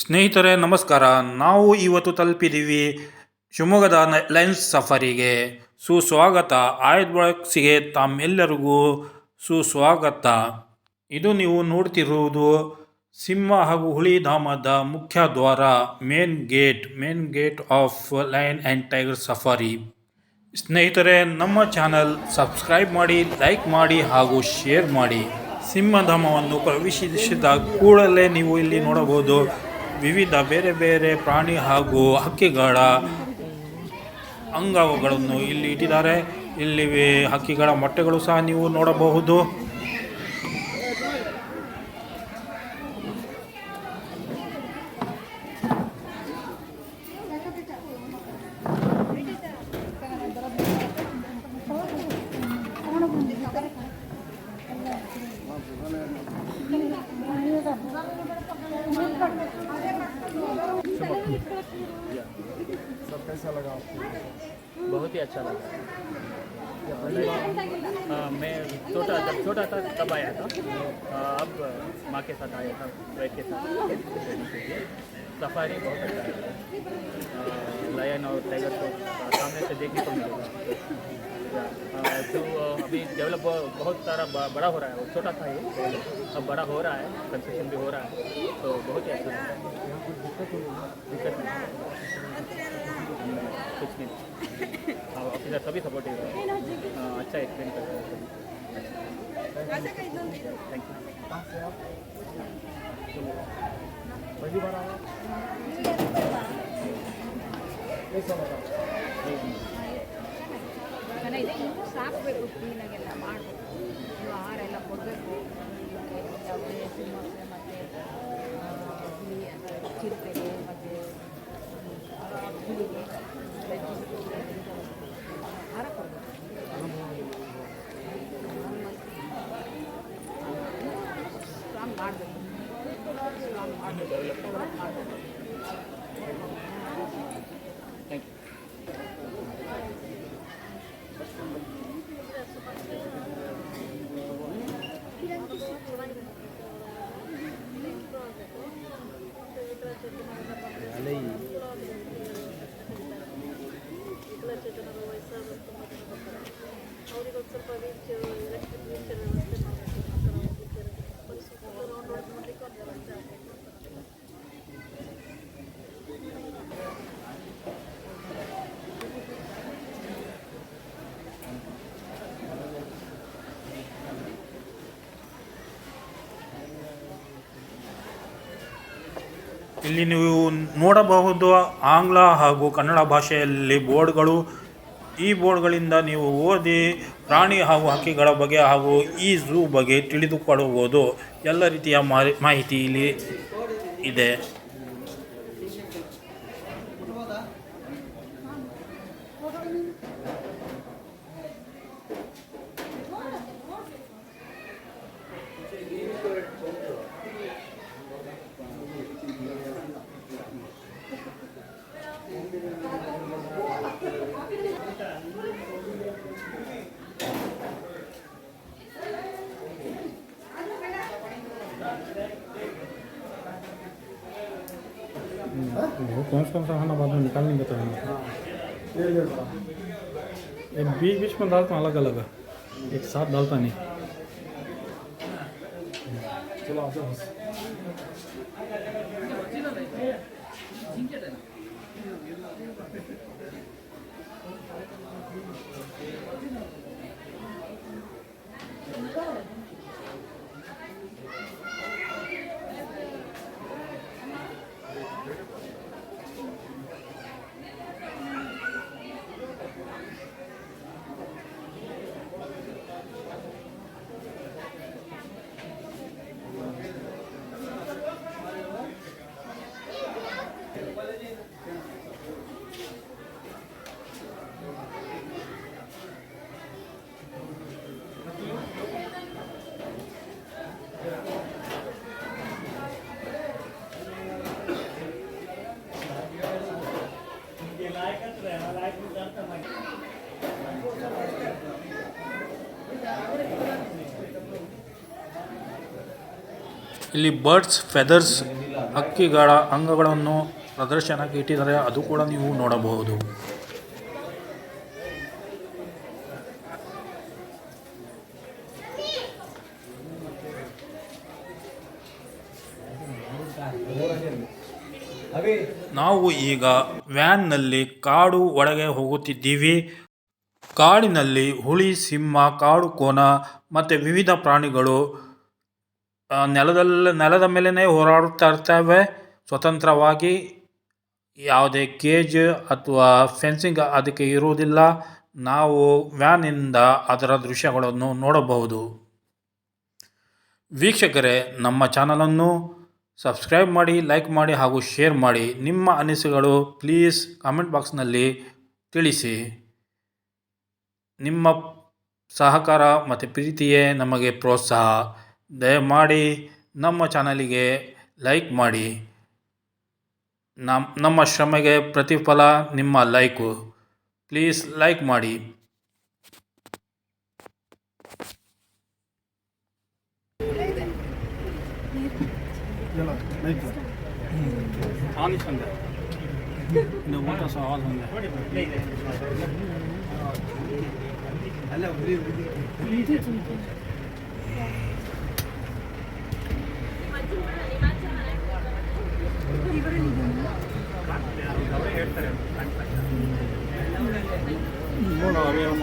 ಸ್ನೇಹಿತರೆ ನಮಸ್ಕಾರ. ನಾವು ಇವತ್ತು ತಲುಪಿದ್ದೀವಿ ಶಿವಮೊಗ್ಗದ ಲಯನ್ಸ್ ಸಫಾರಿಗೆ. ಸುಸ್ವಾಗತ. ಆಯ್ಡ್ ಬಾಕ್ಸಿಗೆ ತಮ್ಮೆಲ್ಲರಿಗೂ ಸುಸ್ವಾಗತ. ಇದು ನೀವು ನೋಡ್ತಿರುವುದು ಸಿಂಹ ಹಾಗೂ ಹುಲಿ ಧಾಮದ ಮುಖ್ಯ ದ್ವಾರ, main gate of lion and tiger safari. ಸ್ನೇಹಿತರೆ, ನಮ್ಮ ಚಾನಲ್ ಸಬ್ಸ್ಕ್ರೈಬ್ ಮಾಡಿ, ಲೈಕ್ ಮಾಡಿ ಹಾಗೂ ಶೇರ್ ಮಾಡಿ. ಸಿಂಹಧಾಮವನ್ನು ಪ್ರವೇಶಿಸಿದ ಕೂಡಲೇ ನೀವು ಇಲ್ಲಿ ನೋಡಬಹುದು ವಿವಿಧ ಬೇರೆ ಬೇರೆ ಪ್ರಾಣಿ ಹಾಗೂ ಹಕ್ಕಿಗಳ ಅಂಗಗಳನ್ನು ಇಲ್ಲಿ ಇಟ್ಟಿದ್ದಾರೆ. ಇಲ್ಲಿ ಹಕ್ಕಿಗಳ ಮೊಟ್ಟೆಗಳು ಸಹ ನೀವು ನೋಡಬಹುದು. सब कैसा लगा आपको? बहुत ही अच्छा लगा। मैं जब छोटा था तब आया था। अब माँ के साथ आया था, वाइफ के साथ। सफारी बहुत अच्छा है। लायन और टाइगर को सामने से देखने को मिलेगा। जो अभी डेवलप बहुत सारा बड़ा हो रहा है। वो छोटा था ये, अब बड़ा हो रहा है, कंस्ट्रक्शन भी हो रहा है, तो बहुत ही अच्छा है। दिक्कत नहीं, कुछ नहीं। हाँ, ऑफिसर सभी सपोर्टिव है। अच्छा एक्सप्लेन करते हैं। Thank you. कहाँ से आप? पहली बार आया? कैसा लगा? ಇದನ್ನು ಸಾಕಬೇಕು, ಕ್ಲೀನಾಗೆಲ್ಲ ಮಾಡಬೇಕು, ಆಹಾರ ಎಲ್ಲ ಕೊಡಬೇಕು. ಯಾವುದೇ ಸಿಂಹಕ್ಕೆ ಮತ್ತು ಹುಲಿ ಚಿರತೆಗೆ ಮತ್ತು ಹುಲಿಗೆ ಆಹಾರ ಕೊಡಬೇಕು. ಸ್ಟ್ರಾಂಗ್ ಮಾಡಬೇಕು, ಡೆವಲಪ್ ಮಾಡಬೇಕು. Thank you. ಇಲ್ಲಿ ನೀವು ನೋಡಬಹುದು ಆಂಗ್ಲ ಹಾಗೂ ಕನ್ನಡ ಭಾಷೆಯಲ್ಲಿ ಬೋರ್ಡ್ಗಳು. ಈ ಬೋರ್ಡ್ಗಳಿಂದ ನೀವು ಓದಿ ಪ್ರಾಣಿ ಹಾಗೂ ಹಕ್ಕಿಗಳ ಬಗ್ಗೆ ಹಾಗೂ ಈ ಝೂ ಬಗ್ಗೆ ತಿಳಿದುಕೊಳ್ಳಬಹುದು. ಎಲ್ಲ ರೀತಿಯ ಮಾಹಿತಿ ಇಲ್ಲಿ ಇದೆ. वो कौन सा खाना बाद में निकालने का तो है ये बीच बीच में डालता हूँ अलग अलग, एक साथ डालता नहीं। चलो आ जाओ। ಇಲ್ಲಿ ಬರ್ಡ್ಸ್ ಫೆದರ್ಸ್ ಹಕ್ಕಿಗಳ ಅಂಗಗಳನ್ನು ಪ್ರದರ್ಶನಕ್ಕೆ ಇಟ್ಟಿದ್ದಾರೆ, ಅದು ಕೂಡ ನೀವು ನೋಡಬಹುದು. ನಾವು ಈಗ ವ್ಯಾನ್ನಲ್ಲಿ ಕಾಡು ಒಳಗೆ ಹೋಗುತ್ತಿದ್ದೀವಿ. ಕಾಡಿನಲ್ಲಿ ಹುಲಿ, ಸಿಂಹ, ಕಾಡು ಕೋನ ಮತ್ತು ವಿವಿಧ ಪ್ರಾಣಿಗಳು ನೆಲದ ಮೇಲೇ ಹೋರಾಡುತ್ತಾ ಇರ್ತವೆ ಸ್ವತಂತ್ರವಾಗಿ. ಯಾವುದೇ ಕೇಜ್ ಅಥವಾ ಫೆನ್ಸಿಂಗ್ ಅದಕ್ಕೆ ಇರುವುದಿಲ್ಲ. ನಾವು ವ್ಯಾನಿಂದ ಅದರ ದೃಶ್ಯಗಳನ್ನು ನೋಡಬಹುದು. ವೀಕ್ಷಕರೇ, ನಮ್ಮ ಚಾನಲನ್ನು ಸಬ್ಸ್ಕ್ರೈಬ್ ಮಾಡಿ, ಲೈಕ್ ಮಾಡಿ ಹಾಗೂ ಶೇರ್ ಮಾಡಿ. ನಿಮ್ಮ ಅನಿಸಿಕೆಗಳು ಪ್ಲೀಸ್ ಕಾಮೆಂಟ್ ಬಾಕ್ಸ್ನಲ್ಲಿ ತಿಳಿಸಿ. ನಿಮ್ಮ ಸಹಕಾರ ಮತ್ತು ಪ್ರೀತಿಯೇ ನಮಗೆ ಪ್ರೋತ್ಸಾಹ. ದಯಮಾಡಿ ನಮ್ಮ ಚಾನಲಿಗೆ ಲೈಕ್ ಮಾಡಿ. ನಮ್ಮ ಶ್ರಮೆಗೆ ಪ್ರತಿಫಲ ನಿಮ್ಮ ಲೈಕು. ಪ್ಲೀಸ್ ಲೈಕ್ ಮಾಡಿ.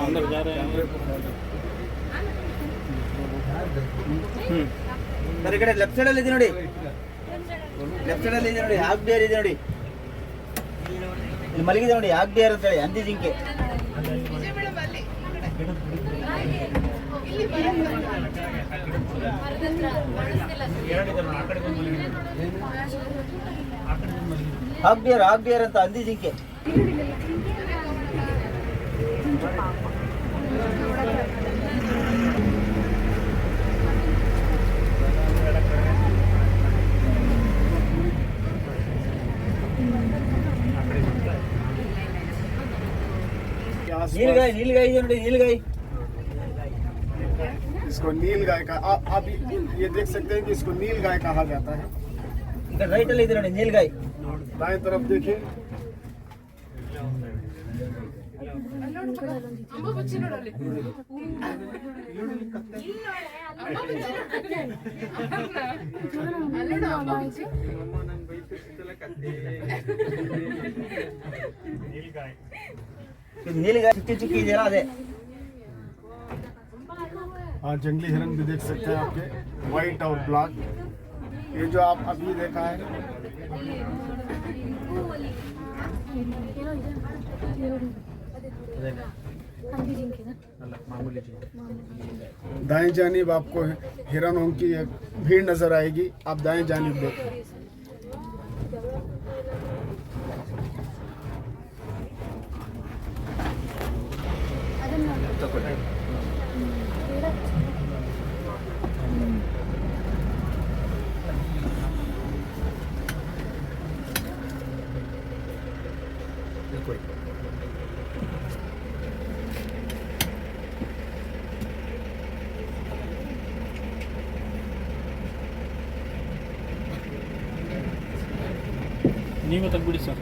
अंदर जा रहे हैं ಸರ್, ಈ ಕಡೆ ಲೆಫ್ಟ್ ಸೈಡ್ ಅಲ್ಲಿ ಇದೆ ನೋಡಿ. ಲೆಫ್ಟ್ ಸೈಡ್ ಅಲ್ಲಿ ಇದೆ ನೋಡಿ, ಹಾಫ್ ಡೇರ್ ಇದೆ ನೋಡಿ. ಇಲ್ಲಿ ಮಲಗಿದೆ ನೋಡಿ, ಹಾಫ್ ಡೇರ್ ಅಂತ ಹೇಳಿ, ಹಂದಿ ಜಿಂಕೆ. ಹಾಫ್ ಡೇರ್ ಅಂತ ಹಂದಿ ಜಿಂಕೆ. नीलगाय है ನೋಡಿ, नीलगाय. इसको नीलगाय का आप ये देख सकते हैं कि इसको नीलगाय कहा जाता है. इधर राइट ಅಲ್ಲಿ ಇದೆ ನೋಡಿ नीलगाय. दाएं तरफ देखिए. नीलगाय चिक्की ಇದೆಯಲ್ಲ ಅದೇ. हाँ, जंगली हिरन भी देख सकते हैं आपके, व्हाइट और ब्लैक. ये जो आप अभी देखा है, दाएं जानिब आपको हिरणों की एक भीड़ नजर आएगी. आप दाएं जानिब देखें. ನೀವೇ ತೆಗ್ಬಿಡಿ ಸರ್.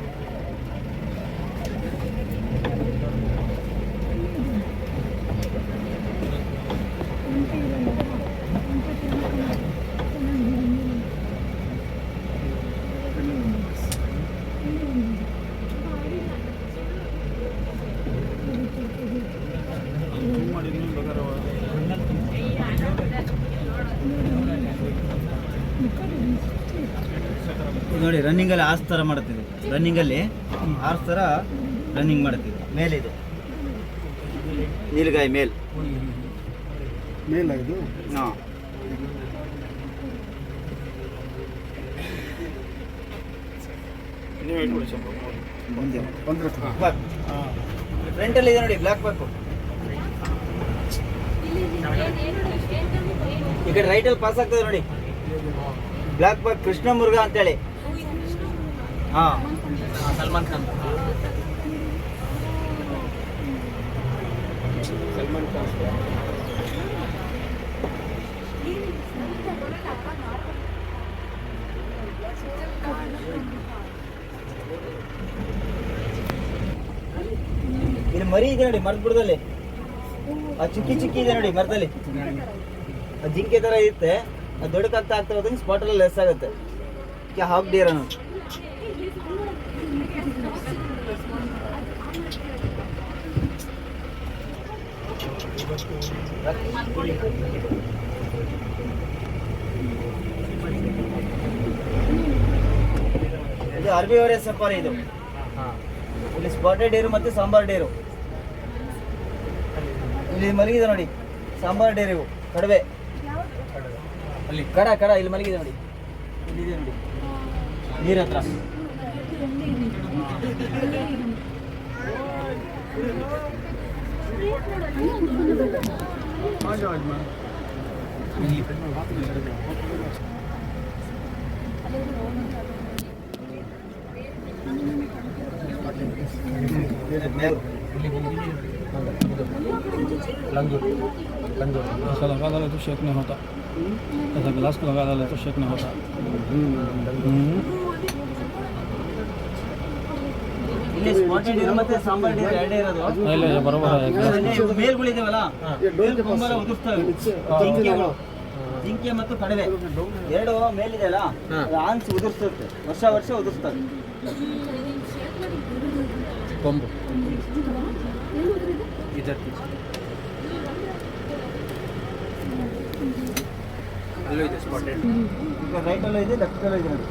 ನೋಡಿ, ರನ್ನಿಂಗ್ ಅಲ್ಲಿ ಆರ್ಸ್ ತರ ಮಾಡುತ್ತಿದೆ. ರನ್ನಿಂಗ್ ಅಲ್ಲಿ ಆರ್ಸ್ ತರ ರನ್ನಿಂಗ್ ಮಾಡುತ್ತಿದೆ. ಮೇಲಿದೆ ನೀಲಗಾಯ ಮೇಲ್. ಮೇಲ್ ಇದು. ಹಾಂ, ಫ್ರಂಟ್ ಅಲ್ಲಿ ಇದೆ ನೋಡಿ ಬ್ಲಾಕ್ ಬಕ್. ಈ ಕಡೆ ರೈಟ್ ಅಲ್ಲಿ ಪಾಸ್ ಆಗ್ತದೆ ನೋಡಿ, ಬ್ಲಾಕ್ ಬಕ್ ಕೃಷ್ಣ ಮುರುಘಾ ಅಂತೇಳಿ. ಹಾಂ, ಸಲ್ಮಾನ್ ಖಾನ್. ಇಲ್ಲಿ ಮರಿ ಇದೆ ನೋಡಿ ಮರದ ಬುಡದಲ್ಲಿ, ಆ ಚಿಕ್ಕಿ ಚಿಕ್ಕಿ ಇದೆ ನೋಡಿ ಮರದಲ್ಲಿ, ಆ ಜಿಂಕೆ ತರ ಇರುತ್ತೆ, ಅದು ದೊಡ್ಡಕ್ಕಾಗ್ತಾ ಆಗ್ತಾ ಹೋದಂಗೆ ಸ್ಪಾಟ್ ಅಲ್ಲಿ ಲೆಸ್ ಆಗುತ್ತೆ. ಹಾಫ್ ಡಿಯರ್ ಅನ್ನೋದು. ಇದು RBORS ಸಫಾರಿ. ಇದು ಇಲ್ಲಿ ಸ್ಪಾಟೆಡ್ ಡೇರು ಮತ್ತೆ ಸಾಂಬಾರ್ ಡೇರು. ಇಲ್ಲಿ ಮಲಗಿದೆ ನೋಡಿ ಸಾಂಬಾರ್ ಡೇರು, ಇವು ಕಡವೆ ಅಲ್ಲಿ ಕಡ ಇಲ್ಲಿ ಮಲಗಿದೆ ನೋಡಿ, ಇಲ್ಲಿದೆ ನೋಡಿ ನೀರ ಹತ್ರ. ऐसा लगा डाले तो शेक नहीं होता, ऐसा ग्लास को लगा डाले तो शेक नहीं होता. ಇಲ್ಲಿ ಸ್ಪಾಟೆಡ್ ಡೇರು ಮತ್ತೆ ಸಾಂಬಾರ್ ಡೇರು ಎರಡೇ ಇರೋದು. ಇಲ್ಲ ಬರೋಬರ ಮೇಲ್ಗಳಿದಾವಲ್ಲ, ತುಂಬಾ ಉದುರ್ತವೆ ಜಿಂಕೆಗಳು, ಜಿಂಕೆ ಮತ್ತು ಕಡವೆ ಎರಡು ಮೇಲಿದೆಯಲ್ಲ, ಆನ್ಸಿ ಉದುರ್ಸುತ್ತೆ, ವರ್ಷ ಉದುರ್ತವೆ. ಕೊಂಬು ಅಲ್ಲೂ ಇದೆ ಸ್ಪಾಟೆಡ್, ಈಗ ರೈಟ್ ಅಲ್ಲೂ ಇದೆ ಲೆಫ್ಟ್ ಅಲ್ಲೂ ಇದೆ ನೋಡಿ.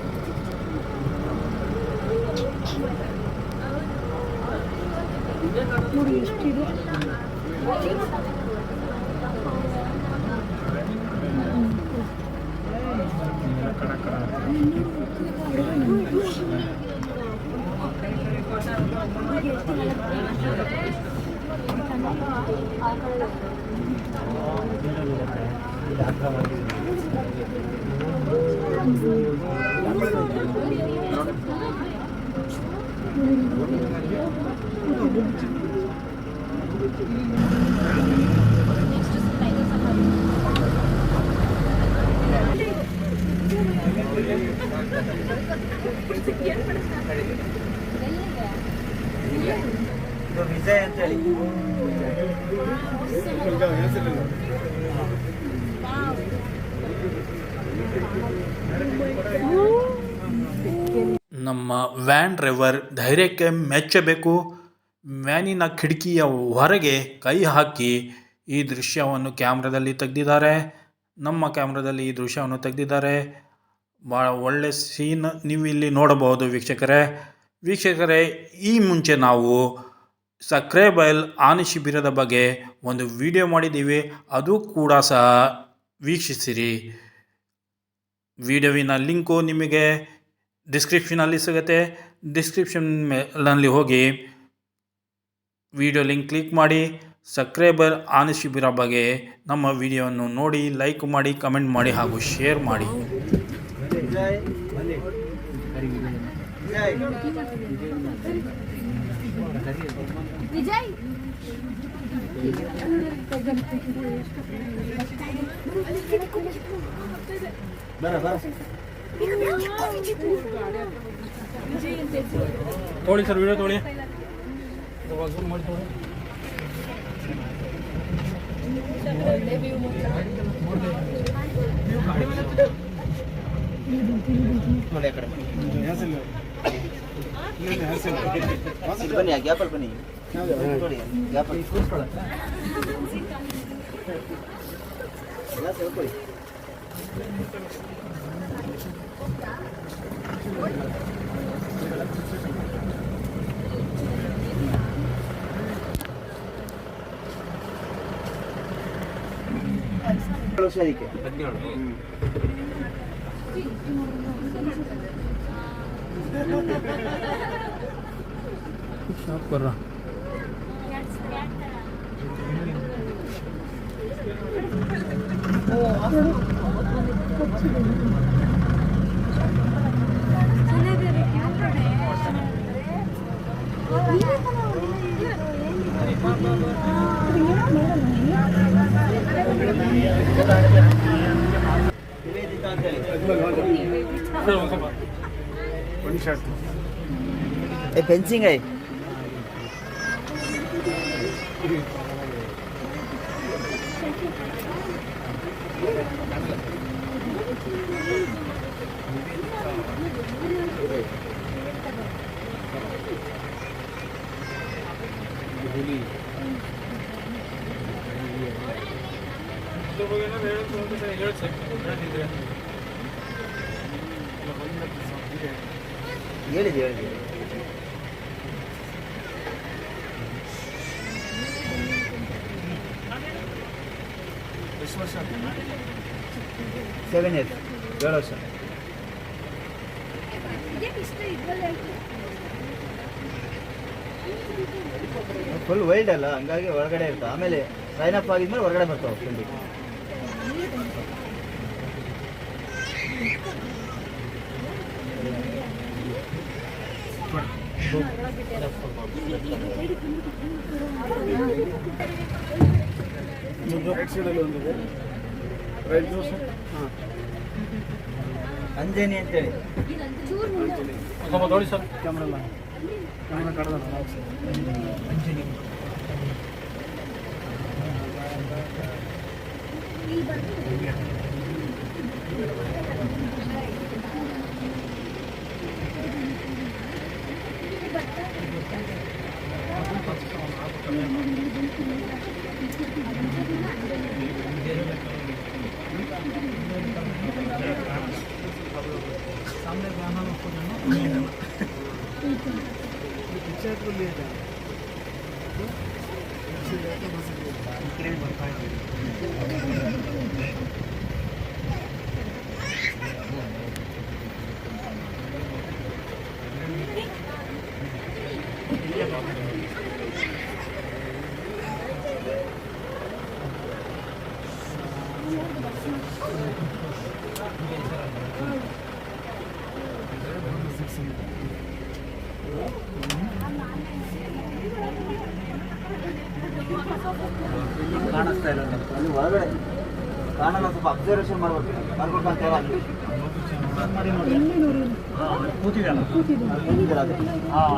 ಇದು ವಿಜಯ್ ಅಂತ ಹೇಳಿ. ನಮ್ಮ ವ್ಯಾನ್ ಡ್ರೈವರ್ ಧೈರ್ಯಕ್ಕೆ ಮೆಚ್ಚಬೇಕು. ವ್ಯಾನಿನ ಕಿಟಕಿಯ ಹೊರಗೆ ಕೈ ಹಾಕಿ ಈ ದೃಶ್ಯವನ್ನು ಕ್ಯಾಮ್ರಾದಲ್ಲಿ ತೆಗೆದಿದ್ದಾರೆ. ನಮ್ಮ ಕ್ಯಾಮ್ರಾದಲ್ಲಿ ಈ ದೃಶ್ಯವನ್ನು ತೆಗೆದಿದ್ದಾರೆ. ಭಾಳ ಒಳ್ಳೆ ಸೀನ್ ನೀವು ಇಲ್ಲಿ ನೋಡಬಹುದು ವೀಕ್ಷಕರೇ. ಈ ಮುಂಚೆ ನಾವು ಸಕ್ರೆ ಬಯಲ್ ಆನೆ ಶಿಬಿರದ ಬಗ್ಗೆ ಒಂದು ವಿಡಿಯೋ ಮಾಡಿದ್ದೀವಿ, ಅದು ಕೂಡ ಸಹ ವೀಕ್ಷಿಸಿರಿ. ವಿಡಿಯೋವಿನ ಲಿಂಕು ನಿಮಗೆ ಡಿಸ್ಕ್ರಿಪ್ಷನಲ್ಲಿ ಸಿಗುತ್ತೆ. ಡಿಸ್ಕ್ರಿಪ್ಷನ್ನಲ್ಲಿ ಹೋಗಿ ವಿಡಿಯೋ ಲಿಂಕ್ ಕ್ಲಿಕ್ ಮಾಡಿ ಸಕ್ರೆ ಬಯಲ್ ಆನೆ ಶಿಬಿರ ಬಗ್ಗೆ ನಮ್ಮ ವಿಡಿಯೋವನ್ನು ನೋಡಿ, ಲೈಕ್ ಮಾಡಿ, ಕಮೆಂಟ್ ಮಾಡಿ ಹಾಗೂ ಶೇರ್ ಮಾಡಿ. ವಿಜಯ್ ತೋಳಿ ಸರ್, ವಿಡಿಯೋ ತೋಳಿ ಮಾಡಿ ತೋಳಿ. ನೋಡಿ ಆ ಕಡೆ ಬನ್ನಿ, ಆ ಗ್ಯಾಪಲ್ಲಿ ಬನ್ನಿ ನೋಡಿ, ಗ್ಯಾಪಲ್ಲಿ ಕೂರಿಸ್ಕೊಳ್ಳೋಣ ಎಲ್ಲ ಸೇರ್ಕೊಳ್ಳಿ. ಹುಷಾರಿಕೆ साफ कर रहा. ನಿವೇದಿತ ಅಂತ ಹೇಳಿ. ಸರ್ ಒಂದು ಸ್ವಲ್ಪ शर्ट ये फेंसिंग है ಹೇಳಿದೆ ಎಷ್ಟು ವರ್ಷ 7 years 7 ವರ್ಷ ಫುಲ್ ವೈಲ್ಡ್ ಅಲ್ಲ ಹಂಗಾಗಿ ಒಳಗಡೆ ಇರ್ತಾವೆ ಆಮೇಲೆ ಸೈನ್ ಅಪ್ ಆಗಿದ್ಮೇಲೆ ಹೊರಗಡೆ ಬರ್ತಾವೆ ಫುಲ್ ರೈಟ್ ಸೈಡಲ್ಲಿ ಒಂದಿದೆ ರೈಟ್ ಸರ್ ಹಾಂ ಅಂಜನಿ ಅಂತೇಳಿ ಸ್ವಲ್ಪ ನೋಡಿ ಸರ್ ಕ್ಯಾಮ್ರಾ ಕಡ್ದಲ್ಲ ಕಾಣಿಸ್ತಾ ಇಲ್ಲ ಅಲ್ಲಿ ಒಳಗಡೆ ಕಾಣಲ್ಲ ಸ್ವಲ್ಪ ಅಬ್ಸರ್ವೇಷನ್ ಮಾಡ್ಬೇಕಂತ ಹೇಳಿ ಕೂತಿದೆಯಲ್ಲ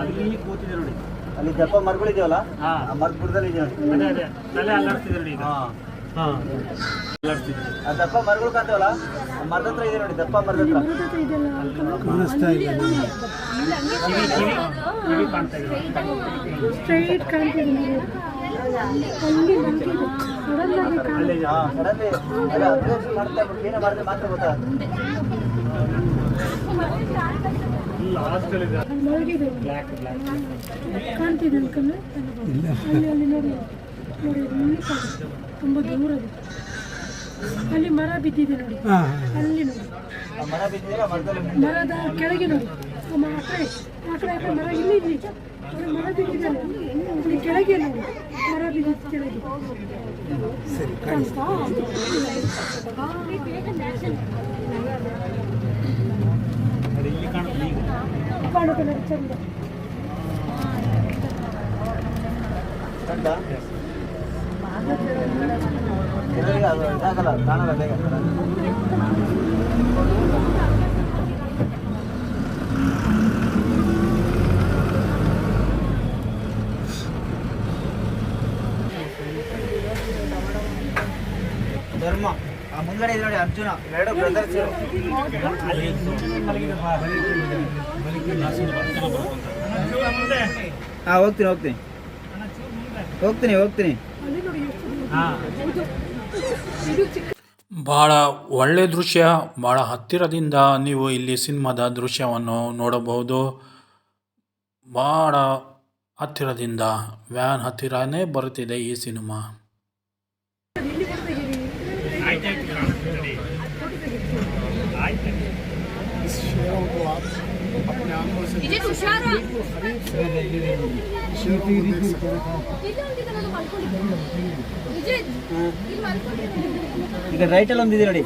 ಅಲ್ಲಿ ಕೂತಿದೆ ನೋಡಿ ಅಲ್ಲಿ ದಪ್ಪ ಮರಗಳಿದೆಯಲ್ಲ ಆ ಮರದ ಬುಡದಲ್ಲಿ ಇದೆ ನೋಡಿ ಅದೇ ತಲೆ ಅಲ್ಲಾಡ್ತಿದೆ ನೋಡಿ ಈಗ ಹಾಂ ಅಲ್ಲಾಡ್ತಿದೆ ಆ ದಪ್ಪ ಮರಗಳು ಕಾಣ್ತಾವಲ್ಲ ಆ ಮರದ ಹತ್ರ ಇದೆ ನೋಡಿ ದಪ್ಪ ಮರದ ಹತ್ರ ಕಾಣಿಸ್ತಾ ಇದೆ ಕಿವಿ ಕಾಣ್ತಾ ಇದೆ ಸ್ಟ್ರೈಟ್ ಕಾಣ್ತಿದೆ ಸಡನ್ಲಿ ಅಲ್ಲ ಅಬ್ಸರ್ವೇಷನ್ ಮಾಡ್ತಾ ಏನೇ ಮಾಡಿದ್ರೆ ಮಾತ್ರ ಗೊತ್ತಾಗುತ್ತೆ ಲಾಸ್ಟಲ್ಲಿದೆ ಮಲಗಿದೆ ಬ್ಲ್ಯಾಕ್ ಕಾಣ್ತಿದೆ ಅನ್ಕಂದ್ರೆ ಅಲ್ಲಿ ಅಲ್ಲಿ ನೋಡಿ ನೋಡಿ ಇಲ್ಲಿ ಕಾಣುತ್ತೆ ತುಂಬ ದೂರ ಇದೆ ಅಲ್ಲಿ ಮರ ಬಿದ್ದಿದೆ ನೋಡಿ ಅಲ್ಲಿ ನೋಡಿ ಆ ಮರ ಬಿದ್ದಿಲ್ಲ ಮರದಲ್ಲಿ ಮರದ ಕೆಳಗೆ ನೋಡಿ ಆ ಕಡೆ ಮರ ಇಲ್ಲಿ ಇಲ್ಲಿ ನೋಡಿ ಮರ ಬಿದ್ದಿದ್ದಾನೆ ಅಲ್ಲಿ ಕೆಳಗೆ ನೋಡಿ ಮರ ಬಿದ್ದಿದ್ದು ಕೆಳಗೆ ಕಾಣಿಸ್ತಾ ಇಲ್ಲಿ ಕಾಣುತ್ತೆ ಈಗ ಕಾಣುತ್ತೆ ನೋಡಿ ಚಂದ ಕಂಡ ಕೆಲವರಿಗೆ ಅದು ಇದಾಗಲ್ಲ ಕಾಣಲ್ಲ ಬೇಗ ಧರ್ಮ ಆ ಮುಂದ್ಗಡೆ ಇದೆ ನೋಡಿ ಅರ್ಜುನ ಎರಡು ಬ್ರದರ್ಸ್ ಹಾ ಹೋಗ್ತೀನಿ ಅಲ್ಲಿ ನೋಡಿ ಇದು ಚಿಕ್ಕ ಭಾಳ ಒಳ್ಳೆಯ ದೃಶ್ಯ, ಭಾಳ ಹತ್ತಿರದಿಂದ ನೀವು ಇಲ್ಲಿ ಸಿನಿಮಾದ ದೃಶ್ಯವನ್ನು ನೋಡಬಹುದು. ಭಾಳ ಹತ್ತಿರದಿಂದ ವ್ಯಾನ್ ಹತ್ತಿರನೇ ಬರುತ್ತಿದೆ ಈ ಸಿನಿಮಾ. इस शेरों को आप अपने आंखों से विजय तुषारा शेरों को देख सकते हैं. विजय ಈಗ ರೈಟಲ್ಲಿ ಒಂದಿದೆ ನೋಡಿ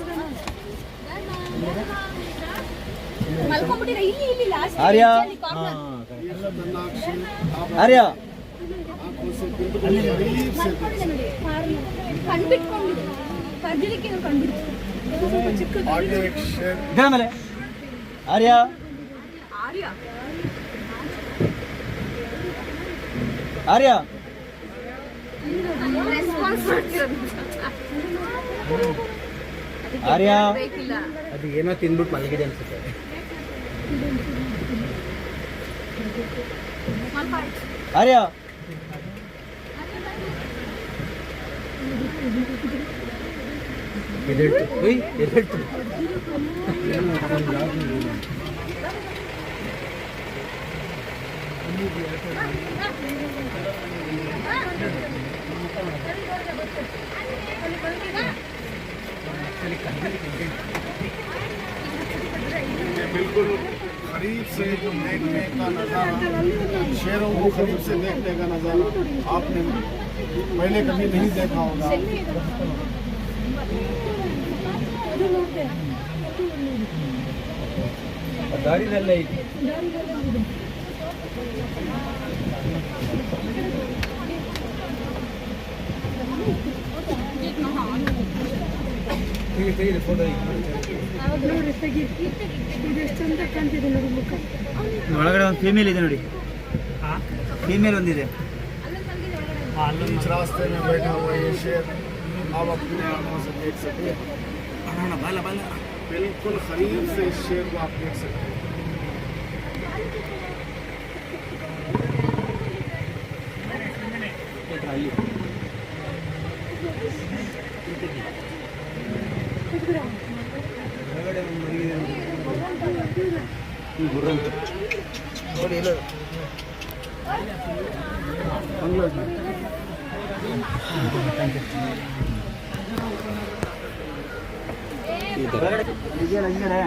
ಮಲ್ಕೊಂಡ್ಬಿಟ್ಟಿರ ಇಲ್ಲಿ ಲಾಸ್ಟ್ ಆರ್ಯ ಆರ್ಯ आंखों से बिल्कुल करीब से ಕಣ್ಬಿಟ್ಕೊಂಡಿದೆ ಕರ್ಜಲಿಕ್ಕೆ ಕಣ್ಬಿಟ್ಟು ಚಿಕ್ಕ आगे एक शेर ಇದರ ಮೇಲೆ ಆರ್ಯ ಆರ್ಯ ಆರ್ಯ ಅದು ಏನೋ ತಿಂದ್ಬಿಟ್ಟು ಮಲಗಿದೆ ಅನ್ಸುತ್ತೆ. ಆರ್ಯ ಎದ್ದೇಳ್ತು. ये बिल्कुल करीब से जो देखने का नज़ारा, शेरों को करीब से देखने का नज़ारा आपने पहले कभी नहीं देखा होगा. ದಾರಿನಲ್ಲೇ ಇದೆ. ತೆಗೀರಿ ಫೋಟೋ. ನೋಡ್ರಿ ತೆಗಿ, ಇದು ಎಷ್ಟು ಚಂದ ಕಾಣ್ತಿದೆ ನೋಡಿ ಮುಖ. ಒಳಗಡೆ ಒಂದು ಫೀಮೇಲ್ ಇದೆ ನೋಡಿ, ಫೀಮೇಲ್ ಒಂದಿದೆ. इस रास्ते में बैठा हुआ ये शेर आप अपने आंखों से देख सकते हैं. बिल्कुल करीब से इस शेर को आप देख सकते हैं. ನೋಡಿ ಎಲ್ಲೋ ಇದೆಯಲ್ಲ ಹಿಂಗಡೆ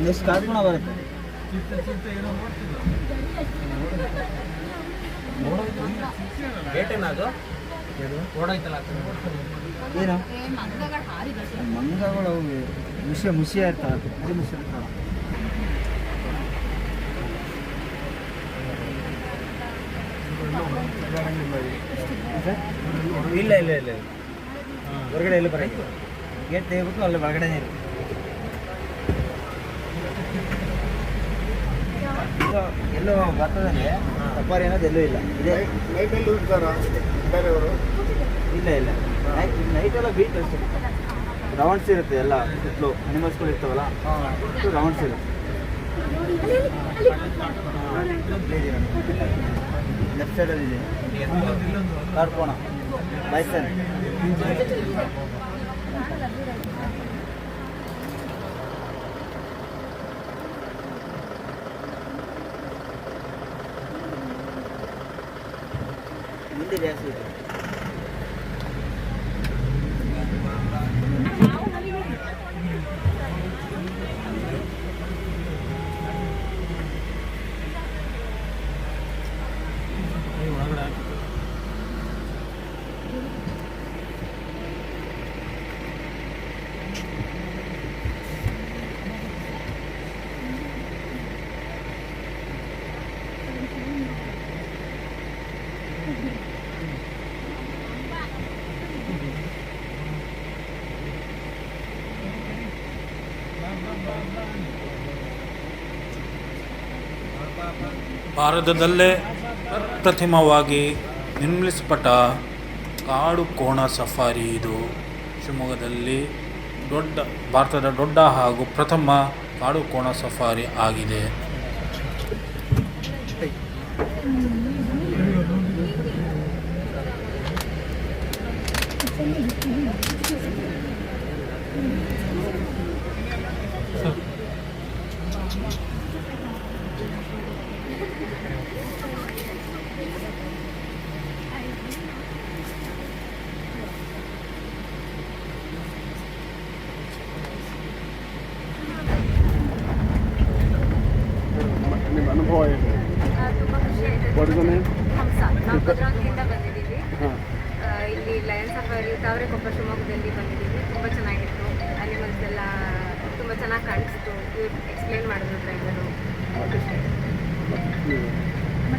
ನೆಕ್ಸ್ಟ್ ಕಾರ್ಕುಣ ಬರುತ್ತೆ. ಏನು ಮಂಗಗಳು ಮುಷಿ ಇರ್ತಾವೆ, ಮುಷಿ ಇರ್ತಾವೆ. ಇಲ್ಲ ಇಲ್ಲ ಇಲ್ಲ ಹೊರಗಡೆ ಎಲ್ಲ ಬರೋದು, ಗೇಟ್ ತೆಗಿಬೇಕು, ಅಲ್ಲಿ ಹೊರಗಡೆನೇ ಇರುತ್ತೆ. ಎಲ್ಲೋ ಬರ್ತದಲ್ಲಿ ಸಫಾರಿ ಅನ್ನೋದು ಎಲ್ಲೂ ಇಲ್ಲ. ಇದೆ ನೈಟಲ್ಲೂ ಇರ್ತಾರಾ ಬೇರೆಯವರು? ಇಲ್ಲ ಇಲ್ಲ, ನೈಟೆಲ್ಲ ಬೀಟ್ ಅಷ್ಟೇ. ರೌಂಡ್ಸ್ ಇರುತ್ತೆ ಎಲ್ಲ ಸುತ್ತಲೂ, ಅನಿಮಲ್ಸ್ಗಳು ಇರ್ತಾವಲ್ಲ, ರೌಂಡ್ಸ್ ಇರುತ್ತೆ. ಲೆಫ್ಟ್ ಸೈಡಲ್ಲಿ ಇದೆ ಕಾರ್ಕೋಣ ಬೈಸನ್. ಮುಂದೆ ಜಾಸ್ತಿ ಇದೆ. ಭಾರತದಲ್ಲೇ ಪ್ರಥಮವಾಗಿ ನಿರ್ಮಿಸಲ್ಪಟ್ಟ ಕಾಡು ಕೋಣ ಸಫಾರಿ ಇದು. ಶಿವಮೊಗ್ಗದಲ್ಲಿ ಭಾರತದ ದೊಡ್ಡ ಹಾಗೂ ಪ್ರಥಮ ಕಾಡು ಕೋಣ ಸಫಾರಿ ಆಗಿದೆ. ನಿಮ್ಮ ಅನುಭವ ಏನು? ತುಂಬ ಖುಷಿ ಆಯಿತು. ಹೊರಗಡೆ ಹಂಸ ನಾವು ಭದ್ರಾವತಿಯಿಂದ ಬಂದಿದ್ದೀವಿ. ಹಾಂ ಇಲ್ಲಿ ಲಯನ್ ಸಫಾರಿ ತಾವರೆಕೊಪ್ಪ ಶಿವಮೊಗ್ಗದಲ್ಲಿ ಬಂದಿದ್ದೀವಿ. ತುಂಬ ಚೆನ್ನಾಗಿತ್ತು. ಅನಿಮಲ್ಸ್ ಎಲ್ಲ ತುಂಬ ಚೆನ್ನಾಗಿ ಕಾಣಿಸ್ತು. ಇವ್ರು ಎಕ್ಸ್ಪ್ಲೇನ್ ಮಾಡಿದ್ರು ಡ್ರೈವರು. ತುಂಬ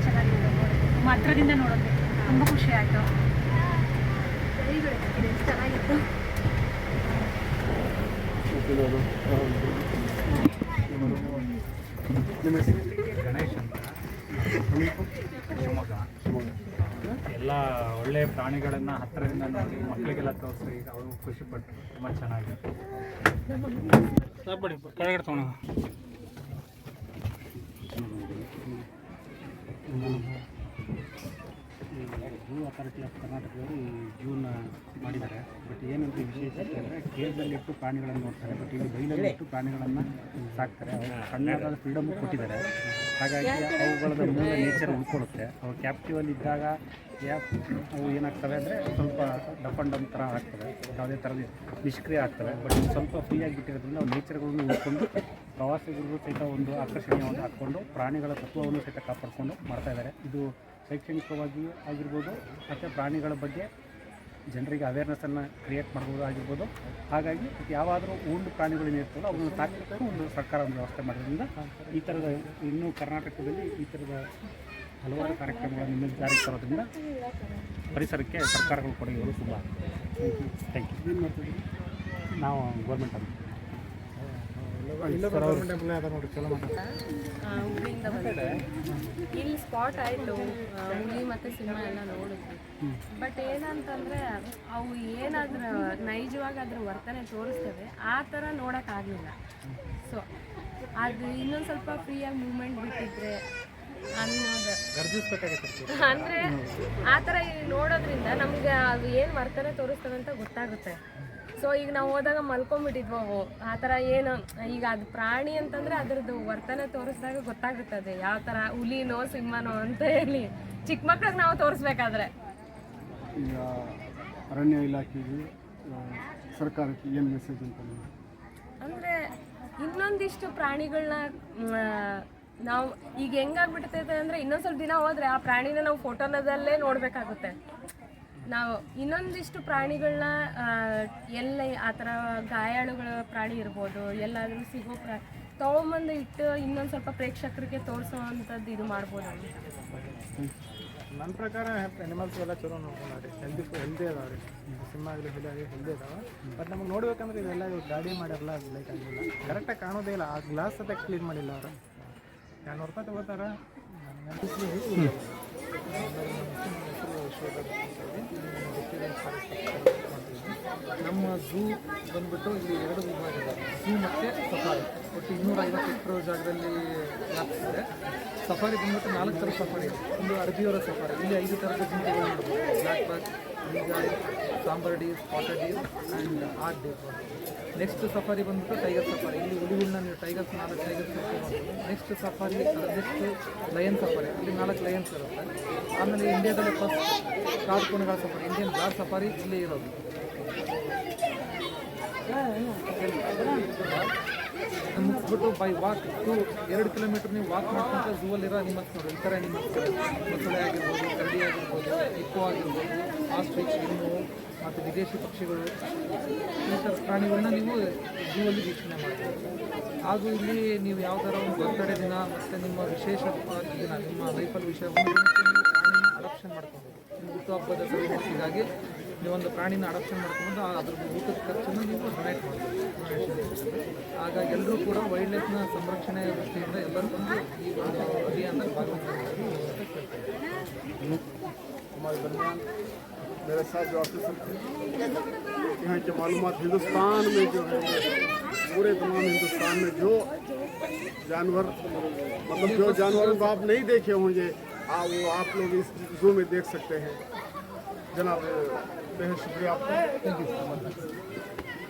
ಚೆನ್ನಾಗಿದೆ ತುಂಬ ಹತ್ರದಿಂದ ನೋಡೋದು ತುಂಬ ಖುಷಿ ಆಯಿತು. ಚೆನ್ನಾಗಿತ್ತು. ಗಣೇಶ್ ಅಂತ ಶಿವಮೊಗ್ಗ. ಎಲ್ಲ ಒಳ್ಳೆಯ ಪ್ರಾಣಿಗಳನ್ನು ಹತ್ತಿರದಿಂದ ನೋಡಿ ಮಕ್ಕಳಿಗೆಲ್ಲ ತೋರಿಸಿ ಅವರು ಖುಷಿಪಟ್ಟು ತುಂಬ ಚೆನ್ನಾಗಿದೆ. ಕೆಳಗಡೆ ತೊಗೊಳ ಝೂ ಅಥಾರಿಟಿ ಆಫ್ ಕರ್ನಾಟಕದವರು ಈ ಝೂನ ಮಾಡಿದ್ದಾರೆ. ಬಟ್ ಏನಂತ ವಿಶೇಷತೆ ಅಂದರೆ ಕೇಜಲ್ಲಿ ಇಟ್ಟು ಪ್ರಾಣಿಗಳನ್ನು ನೋಡ್ತಾರೆ, ಬಟ್ ಇಲ್ಲಿ ಬೈಲಲ್ಲಿ ಇಟ್ಟು ಪ್ರಾಣಿಗಳನ್ನು ಸಾಕ್ತಾರೆ. ಅವರು ಸಣ್ಣದಾದ ಫ್ರೀಡಮ್ ಕೊಟ್ಟಿದ್ದಾರೆ. ಹಾಗಾಗಿ ಅವುಗಳ ಮೂಲ ನೇಚರ್ ಉಳ್ಕೊಳ್ಳುತ್ತೆ. ಅವು ಕ್ಯಾಪ್ಟಿವಲ್ಲಿ ಇದ್ದಾಗ ಅವು ಏನಾಗ್ತವೆ ಅಂದರೆ ಸ್ವಲ್ಪ ಡಪ್ ಆ್ಯಂಡ್ ಡಮ್ ಥರ ಆಗ್ತವೆ, ಯಾವುದೇ ಥರದ ನಿಷ್ಕ್ರಿಯ ಆಗ್ತವೆ. ಬಟ್ ಸ್ವಲ್ಪ ಫ್ರೀಯಾಗಿ ಬಿಟ್ಟಿರೋದ್ರಿಂದ ಅವು ನೇಚರ್ಗಳನ್ನು ಉಳ್ಕೊಂಡು ಪ್ರವಾಸಿಗರಿಗೂ ಸಹಿತ ಒಂದು ಆಕರ್ಷಣೀಯವನ್ನು ಹಾಕ್ಕೊಂಡು ಪ್ರಾಣಿಗಳ ತತ್ವವನ್ನು ಸಹಿತ ಕಾಪಾಡಿಕೊಂಡು ಮಾಡ್ತಾಯಿದ್ದಾರೆ. ಇದು ಶೈಕ್ಷಣಿಕವಾಗಿ ಆಗಿರ್ಬೋದು ಮತ್ತು ಪ್ರಾಣಿಗಳ ಬಗ್ಗೆ ಜನರಿಗೆ ಅವೇರ್ನೆಸ್ಸನ್ನು ಕ್ರಿಯೇಟ್ ಮಾಡ್ಬೋದು ಆಗಿರ್ಬೋದು. ಹಾಗಾಗಿ ಯಾವಾದರೂ ಒಂದು ಪ್ರಾಣಿಗಳೇನಿರ್ತವಲ್ಲ ಅವನ್ನು ಸಾಕಲಿಕ್ಕೆ ಒಂದು ಸರ್ಕಾರ ಒಂದು ವ್ಯವಸ್ಥೆ ಮಾಡೋದ್ರಿಂದ ಈ ಥರದ ಇನ್ನೂ ಕರ್ನಾಟಕದಲ್ಲಿ ಈ ಥರದ ಹಲವಾರು ಕಾರ್ಯಕ್ರಮಗಳನ್ನು ಇನ್ನೂ ಜಾರಿಗೆ ತರೋದ್ರಿಂದ ಪರಿಸರಕ್ಕೆ ಸರ್ಕಾರಗಳು ಕೊಡುಗೆಗಳು ತುಂಬ. Thank you. ಏನು ಮಾಡ್ತೀವಿ ನಾವು ಗೌರ್ಮೆಂಟ್ ಅಂತ ಹುಬ್ಳಿಯಿಂದ ಬಂದಿದೆ. ಇಲ್ಲಿ ಸ್ಪಾಟ್ ಆಯಿತು, ಹುಲಿ ಮತ್ತು ಸಿಂಹ ಎಲ್ಲ ನೋಡಿದ್ವಿ. ಬಟ್ ಏನಂತಂದರೆ ಅವು ಏನಾದರೂ ನೈಜವಾಗಿ ಅದ್ರ ವರ್ತನೆ ತೋರಿಸ್ತವೆ, ಆ ಥರ ನೋಡೋಕ್ಕಾಗಲಿಲ್ಲ. ಸೊ ಅದು ಇನ್ನೊಂದು ಸ್ವಲ್ಪ ಫ್ರೀಯಾಗಿ ಮೂವ್ಮೆಂಟ್ ಬಿಟ್ಟಿದ್ರೆ ಅನ್ನೋದು ಅಂದರೆ ಆ ಥರ ನೋಡೋದ್ರಿಂದ ನಮಗೆ ಅದು ಏನು ವರ್ತನೆ ತೋರಿಸ್ತವೆ ಅಂತ ಗೊತ್ತಾಗುತ್ತೆ. ಸೊ ಈಗ ನಾವು ಹೋದಾಗ ಮಲ್ಕೊಂಡ್ಬಿಟ್ಟಿದ್ವು ಅವು ಆ ಥರ ಏನು, ಈಗ ಅದು ಪ್ರಾಣಿ ಅಂತಂದರೆ ಅದರದ್ದು ವರ್ತನೆ ತೋರಿಸಿದಾಗ ಗೊತ್ತಾಗುತ್ತದೆ ಯಾವ ಥರ ಹುಲಿನೋ ಸಿಂಹನೋ ಅಂತ ಹೇಳಿ. ಚಿಕ್ಕ ಮಕ್ಳಿಗೆ ನಾವು ತೋರಿಸ್ಬೇಕಾದ್ರೆ ಈಗ ಅರಣ್ಯ ಇಲಾಖೆಗೆ ಸರ್ಕಾರಕ್ಕೆ ಏನು ಮೆಸೇಜ್ ಅಂತ ಅಂದರೆ ಇನ್ನೊಂದಿಷ್ಟು ಪ್ರಾಣಿಗಳನ್ನ ನಾವು ಈಗ ಹೆಂಗಾಗ್ಬಿಡ್ತೈತೆ ಅಂದರೆ ಇನ್ನೊಂದು ಸ್ವಲ್ಪ ದಿನ ಹೋದರೆ ಆ ಪ್ರಾಣಿನ ನಾವು ಫೋಟೋನದಲ್ಲೇ ನೋಡಬೇಕಾಗುತ್ತೆ. ನಾವು ಇನ್ನೊಂದಿಷ್ಟು ಪ್ರಾಣಿಗಳನ್ನ ಎಲ್ಲ ಆ ಥರ ಗಾಯಾಳುಗಳ ಪ್ರಾಣಿ ಇರ್ಬೋದು, ಎಲ್ಲಾದರೂ ಸಿಗೋ ತೊಗೊಂಬಂದು ಇಟ್ಟು ಇನ್ನೊಂದು ಸ್ವಲ್ಪ ಪ್ರೇಕ್ಷಕರಿಗೆ ತೋರಿಸೋ ಅಂಥದ್ದು ಇದು ಮಾಡ್ಬೋದು. ನನ್ನ ಪ್ರಕಾರ ಅನಿಮಲ್ಸ್ ಎಲ್ಲ ಚಲೋ ನೋಡ್ಕೊಂಡ್ರಿ, ಹೆಲ್ದಿ ಅದಾವೆ ರೀ. ಸಿಂಹ ಆಗಲಿ ಹುಲಿ ಆಗಲಿ ಹೆಲ್ದಿ ಅದಾವೆ. ಬಟ್ ನಮಗೆ ನೋಡ್ಬೇಕಂದ್ರೆ ಇದೆಲ್ಲ ಗಾಡಿ ಮಾಡಿರಲ್ಲ, ಅದು ಲೈಕ್ ಆಗಿಲ್ಲ, ಕರೆಕ್ಟಾಗಿ ಕಾಣೋದೇ ಇಲ್ಲ. ಆ ಗ್ಲಾಸ್ ಅದೇ ಕ್ಲೀನ್ ಮಾಡಿಲ್ಲ ಅವರು. 200 ರೂಪಾಯಿ ತೊಗೋತಾರೆ. ನಮ್ಮ ಝೂ ಬಂದ್ಬಿಟ್ಟು ಇಲ್ಲಿ 2 ವಿಭಾಗ ಇದೆ, ಝೂ ಮತ್ತು ಸಫಾರಿ. ಒಟ್ಟು 250 ಎಕರೆ ಜಾಗದಲ್ಲಿ ವ್ಯಾಪಿಸಿದೆ. ಸಫಾರಿ ಬಂದ್ಬಿಟ್ಟು 4 ಥರ ಸಫಾರಿ ಇದೆ. ಒಂದು ಅರಬಿಯವರ ಸಫಾರಿ, ಇಲ್ಲಿ 5 ಥರದ ಜಿಂಕೆಗಳು ನೋಡ್ಬೋದು. Blackbuck, nilgai, sambar deer, spotted deer and hart deer. Next safari ಬಂದ್ಬಿಟ್ಟು ಟೈಗರ್ ಸಫಾರಿ. ಇಲ್ಲಿ ಹುಲಿಗಳನ್ನ ನೀವು ಟೈಗರ್ಸ್ 4 ಟೈಗರ್ಸ್ ನೋಡ್ಬೋದು. Next safari next lion safari, ಇಲ್ಲಿ 4 ಲಯನ್ಸ್ ಇರುತ್ತೆ. ಆಮೇಲೆ ಇಂಡಿಯಾದಲ್ಲೇ ಫಸ್ಟ್ ಕಾಡು ಕೋಣಗಳ ಸಫಾರಿ, ಇಂಡಿಯನ್ ಗಾರ್ಡ್ ಸಫಾರಿ ಇಲ್ಲಿ ಇರೋದು. ಮುಗಿಸ್ಬಿಟ್ಟು ಬೈ ವಾಕ್ 2 ಕಿಲೋಮೀಟರ್ ನೀವು ವಾಕ್ ಮಾಡ್ಕೊಂತ ಝೂವಲ್ಲಿರೋ ಅನಿಮಲ್ಸ್ ನೋಡಿ. ಈ ಥರ ಅನಿಮಲ್ಸ್ ಮೊಸಳೆ ಆಗಿರ್ಬೋದು, ಕರಡಿ ಆಗಿರ್ಬೋದು, ಇಕ್ಕೋ ಆಗಿರ್ಬೋದು, ಆಸ್ಟ್ರಿಚ್, ಇನ್ನು ಮತ್ತು ವಿದೇಶಿ ಪಕ್ಷಿಗಳು, ಈ ಥರ ಪ್ರಾಣಿಗಳನ್ನ ನೀವು ಝೂವಲ್ಲಿ ವೀಕ್ಷಣೆ ಮಾಡ್ಬೋದು. ಹಾಗೂ ಇಲ್ಲಿ ನೀವು ಯಾವ ಥರ ಒಂದು ಬರ್ತಡೇ ದಿನ ಮತ್ತು ನಿಮ್ಮ ವಿಶೇಷ ದಿನ, ನಿಮ್ಮ ಲೈಫಲ್ಲಿ ವಿಷಯ ನೀವು ಪ್ರಾಣಿನ ಅಡಾಪ್ಷನ್ ಮಾಡ್ಕೊಬೋದು. ನಿಮ್ಮ ಹುಟ್ಟುಹಬ್ಬದ ಸೆಲೆಬ್ರೇಟಿಗಾಗಿ ನೀವೊಂದು ಪ್ರಾಣಿನ ಅಡಾಪ್ಷನ್ ಮಾಡ್ಕೊಂಡು ಅದ್ರ ಊಟದ ಖರ್ಚನ್ನು ನೀವು ಡೊನೇಟ್ ಮಾಡ್ಬೋದು. ಆಗ ಎಲ್ಲರೂ ಕೂಡ ವೈಲ್ಡ್ ಲೈಫ್ನ ಸಂರಕ್ಷಣೆ ದೃಷ್ಟಿಯಿಂದ ಎಲ್ಲರೂ ಬಂದು ಈ ಒಂದು ಅಭಿಯಾನದಲ್ಲಿ ಭಾಗವಹಿಸಬೇಕು. मेरे साथ जो ऑफिसर थे, यहाँ की मालूमात हिंदुस्तान में जो है, पूरे तमाम हिंदुस्तान में जो जानवर, मतलब जो जानवरों को आप नहीं देखे होंगे, वो आप लोग इस ज़ू में देख सकते हैं. जनाब बेहद शुक्रिया आपका. Thank you.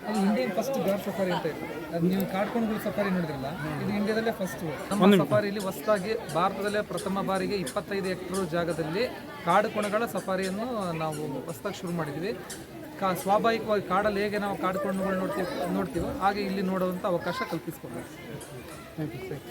ಅದು ಇಂಡಿಯನ್ ಫಸ್ಟ್ ಗಾರ್ಡ್ ಸಫಾರಿ ಅಂತ ಇತ್ತು. ಅದು ನೀವು ಕಾಡ್ಕೊಂಡ್ಗಳ ಸಫಾರಿ ನೋಡಿದ್ರಲ್ಲ, ಇದು ಇಂಡಿಯಾದಲ್ಲೇ ಫಸ್ಟ್. ನಮ್ಮ ಸಫಾರಿಯಲ್ಲಿ ಹೊಸದಾಗಿ ಭಾರತದಲ್ಲೇ ಪ್ರಥಮ ಬಾರಿಗೆ 25 ಎಕರೆ ಜಾಗದಲ್ಲಿ ಕಾಡು ಕೋಣಗಳ ಸಫಾರಿಯನ್ನು ನಾವು ಹೊಸದಾಗಿ ಶುರು ಮಾಡಿದ್ವಿ. ಸ್ವಾಭಾವಿಕವಾಗಿ ಕಾಡಲ್ಲಿ ಹೇಗೆ ನಾವು ಕಾಡು ಕೋಣಗಳು ನೋಡ್ತೀವೋ ಹಾಗೆ ಇಲ್ಲಿ ನೋಡುವಂಥ ಅವಕಾಶ ಕಲ್ಪಿಸ್ಕೊಡ್ಬೇಕು. Thank you sir.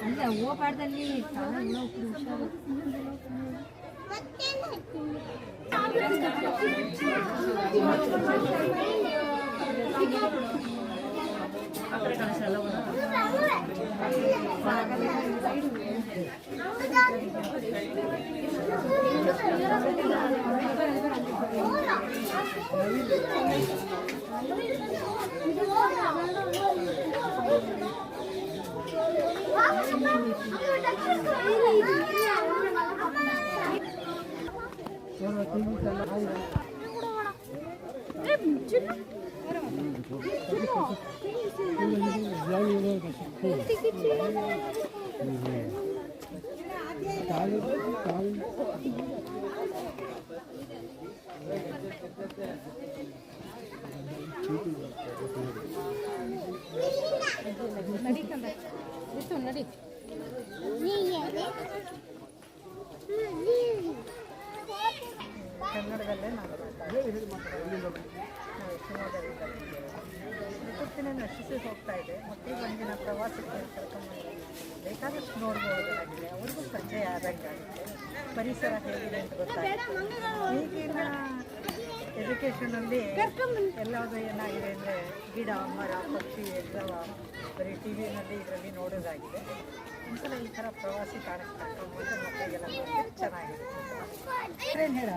ಅಂದ್ರೆ ಹೂವು ಪಾಡದಲ್ಲಿ ಹುಷಾರು ನಡಿ ಕನ್ನಡದಲ್ಲೇ ಪ್ರಕೃತಿನ ನಶಿಸಿ ಹೋಗ್ತಾ ಇದೆ. ಮಕ್ಕಳಿಗೆ ಒಂದಿನ ಪ್ರವಾಸಕ್ಕೆ ಕರ್ಕೊಂಡ್ಬಂದು ಬೇಕಾದಷ್ಟು ನೋಡ್ಬೋದಾಗಿದೆ. ಅವ್ರಿಗೂ ಪರಿಚಯ ಆದಂಗೆ ಆಗುತ್ತೆ. ಪರಿಸರ ಹೇಗಿದೆ ಅಂತ ಗೊತ್ತಾಗುತ್ತೆ. ಈಗಿನ ಎಜುಕೇಷನಲ್ಲಿ ಎಲ್ಲದು ಏನಾಗಿದೆ ಅಂದರೆ ಗಿಡ ಮರ ಪಕ್ಷಿ ಎಲ್ಲವ ಬರೀ ಟಿ ವಿನಲ್ಲಿ ಇದರಲ್ಲಿ ನೋಡೋದಾಗಿದೆ. ಒಂದ್ಸಲ ಈ ಥರ ಪ್ರವಾಸಿ ತಾಣಕ್ಕೆ ಕರ್ಕೊಂಡ್ಬಂದು ಮಕ್ಕಳಿಗೆಲ್ಲ ನೋಡಿದ್ರೆ ಚೆನ್ನಾಗಿದೆ. ಏನು ಹೇಳ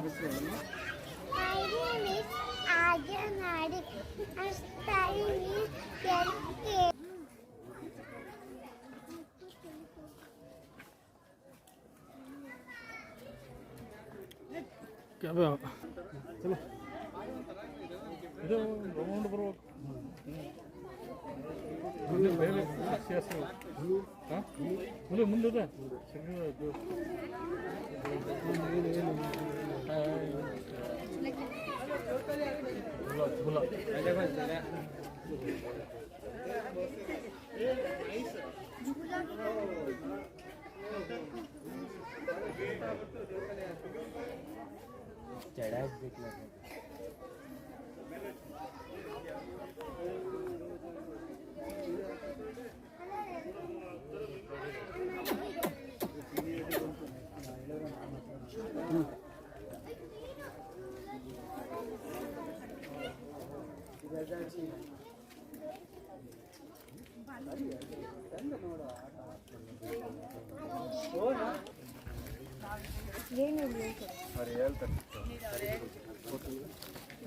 ಇದು ರೌಂಡ್ ಬರ್ಬೇಕು. ಮುಂದೆ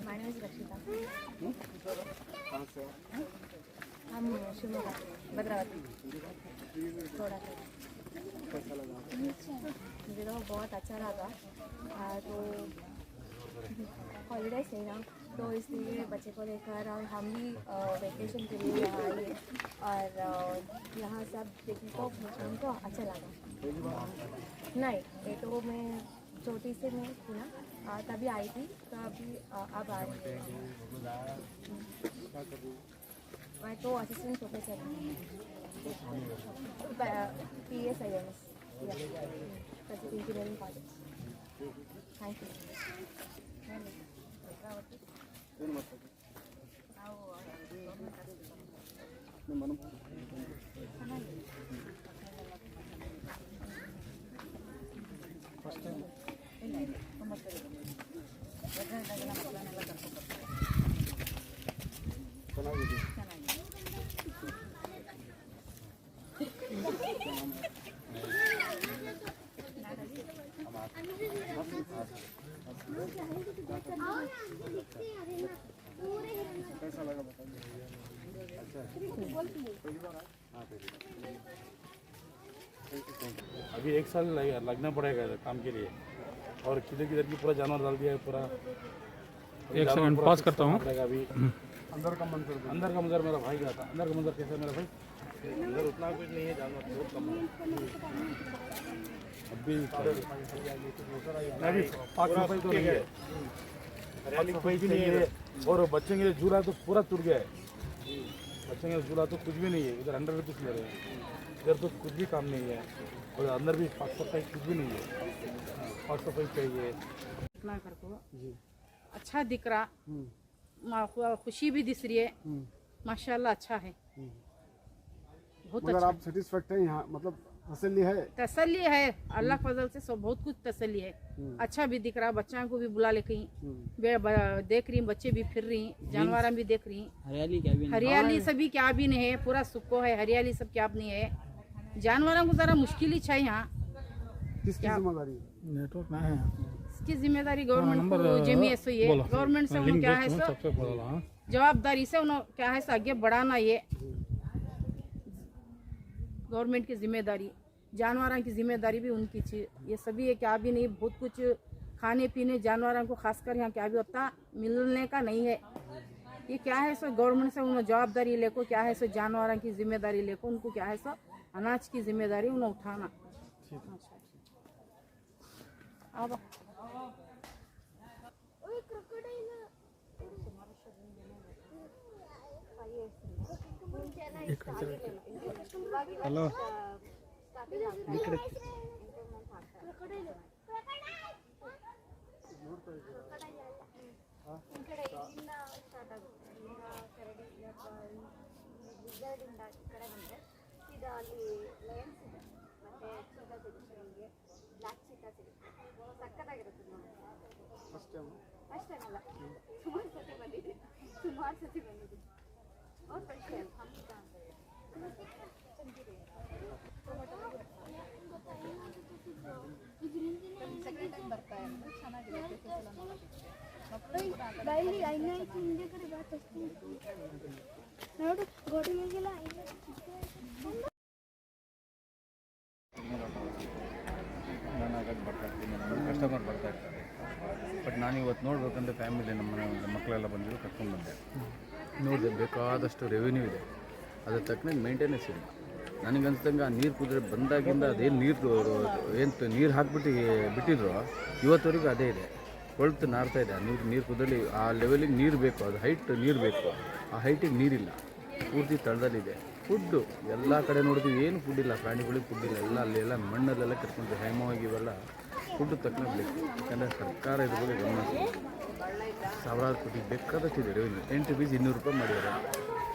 My name is Rakshita. हम शिवमोगा भद्रावती थोड़ा सा मुझे तो बहुत अच्छा लगा। तो हॉलीडेज है ना, तो इसलिए बच्चे को लेकर और हम भी वेकेशन के लिए यहाँ आए और यहाँ सब देखने को उनको अच्छा लगा। नहीं ये तो मैं छोटी से मैं थी ना, तभी आई थी, तो अभी अब आ रही है। मैं तो असिस्टेंट प्रोफेसर हूँ PSIMS engineering college. Thank you. कैसा लगा बताइए? अच्छा अभी 1 साल लगना पड़ेगा इधर काम के लिए, और किधर किधर की पूरा जानवर डाल दिया है पूरा। 1 सेकंड पास करता हूँ। अभी अंदर का मंजर मेरा भाई गया था। अंदर का मंजर कैसा है मेरा भाई? इधर उतना कुछ नहीं है, जानवर बहुत कम है अभी। अभी साफ सफाई तो नहीं है, हरियाली सफाई भी नहीं है। और बच्चे के लिए झूला तो पूरा टूट गया है। बच्चे के लिए झूला तो कुछ भी नहीं है। इधर 100 रुपीज़ ले रहे हैं, इधर तो कुछ भी काम नहीं है। और अंदर भी साफ सफाई कुछ भी नहीं है। साफ सफाई चाहिए। अच्छा दिख रहा, खुशी भी दिख रही है, माशाल्लाह अच्छा है, बहुत मगर अच्छा। आप सेटिस्फेक्ट हैं यहाँ, मतलब तसल्ली है? तसल्ली है, अल्लाह के फजल से सब बहुत कुछ तसल्ली है। अच्छा भी दिख रहा, बच्चों को भी बुला ले कहीं देख रही, बच्चे भी फिर रही, जानवर भी देख रही। हरियाली सभी क्या भी नहीं है, पूरा सुक्को है, हरियाली सब क्या नहीं है। जानवरों को जरा मुश्किल ही चाहिए यहाँ। किसकी जिम्मेदारी है? नेटवर्क ना है, इसकी जिम्मेदारी गवर्नमेंट को जेमी ऐसे ही है। गवर्नमेंट से उन्हें क्या है सो जवाबदारी से उन्हें क्या है सो आगे बढ़ाना, ये गवर्नमेंट की जिम्मेदारी। जानवरों की जिम्मेदारी भी उनकी चीज, ये सभी है क्या भी नहीं। बहुत कुछ खाने पीने जानवरों को खासकर यहाँ क्या भी होता मिलने का नहीं है। ये क्या है सो गवर्नमेंट से उन्हें जवाबदारी लेको, क्या है सो जानवरों की जिम्मेदारी लेको, उनको क्या है सो अनाज की जिम्मेदारी उन्हें उठाना। अब ಹಲೋ ಈ ಕಡೆ ಸುಮಾರು ಸತಿ ಬಂದಿದೆ. ನೋಡು ಗೋಡೆಗೆಲ್ಲ ನಾನು ಆಗಾಗ ಬರ್ತಾ ಇರ್ತೀನಿ, ನನ್ನ ಕಸ್ಟಮರ್ ಬರ್ತಾ ಇರ್ತಾರೆ. ಬಟ್ ನಾನು ಇವತ್ತು ನೋಡ್ಬೇಕಂದ್ರೆ ಫ್ಯಾಮಿಲಿ ನಮ್ಮ ಮಕ್ಕಳೆಲ್ಲ ಬಂದಿದ್ದು ಕರ್ಕೊಂಡು ಬಂದೆ. ನೋಡಿದೆ ಬೇಕಾದಷ್ಟು ರೆವಿನ್ಯೂ ಇದೆ, ಅದ್ರ ತಕ್ಕನಾಗಿ ಮೇಂಟೆನೆನ್ಸ್ ಇಲ್ಲ. ನನಗನ್ಸ್ದಂಗೆ ಆ ನೀರು ಕುದ್ರೆ ಬಂದಾಗಿಂದ ಅದೇನು ನೀರು ಹಾಕ್ಬಿಟ್ಟು ಬಿಟ್ಟಿದ್ರು ಇವತ್ತವರೆಗೂ ಅದೇ ಇದೆ, ಕೊಳ್ತು ನಾರ್ತಾ ಇದೆ. ಆ ನೀರು ಕುದ್ರಲ್ಲಿ ಆ ಲೆವೆಲಿಗೆ ನೀರು ಬೇಕು, ಅದು ಹೈಟ್ ನೀರು ಬೇಕು, ಆ ಹೈಟಿಗೆ ನೀರಿಲ್ಲ, ಪೂರ್ತಿ ತಳದಲ್ಲಿದೆ. ಫುಡ್ಡು ಎಲ್ಲ ಕಡೆ ನೋಡ್ತೀವಿ, ಏನು ಫುಡ್ ಇಲ್ಲ, ಪ್ರಾಣಿಗಳಿಗೆ ಫುಡ್ ಇಲ್ಲ, ಎಲ್ಲ ಅಲ್ಲೆಲ್ಲ ಮಣ್ಣಲ್ಲೆಲ್ಲ ಕರ್ಕೊಂಡು ಹೇಮವಾಗಿ ಇವೆಲ್ಲ ಫುಡ್ ತಕ್ಕನಾಗಿ ಬೇಕು. ಯಾಕಂದರೆ ಸರ್ಕಾರ ಇದ್ರ ಬಗ್ಗೆ ಗಮನ ಸಾವಿರಾರು ಕೋಟಿ ಬೇಕಾದಷ್ಟಿದೆ ರೆವಿನ್ಯೂ. ಎಂಟ್ರಿ ಫೀಸ್ 200 ರೂಪಾಯಿ ಮಾಡಿದ್ದಾರೆ,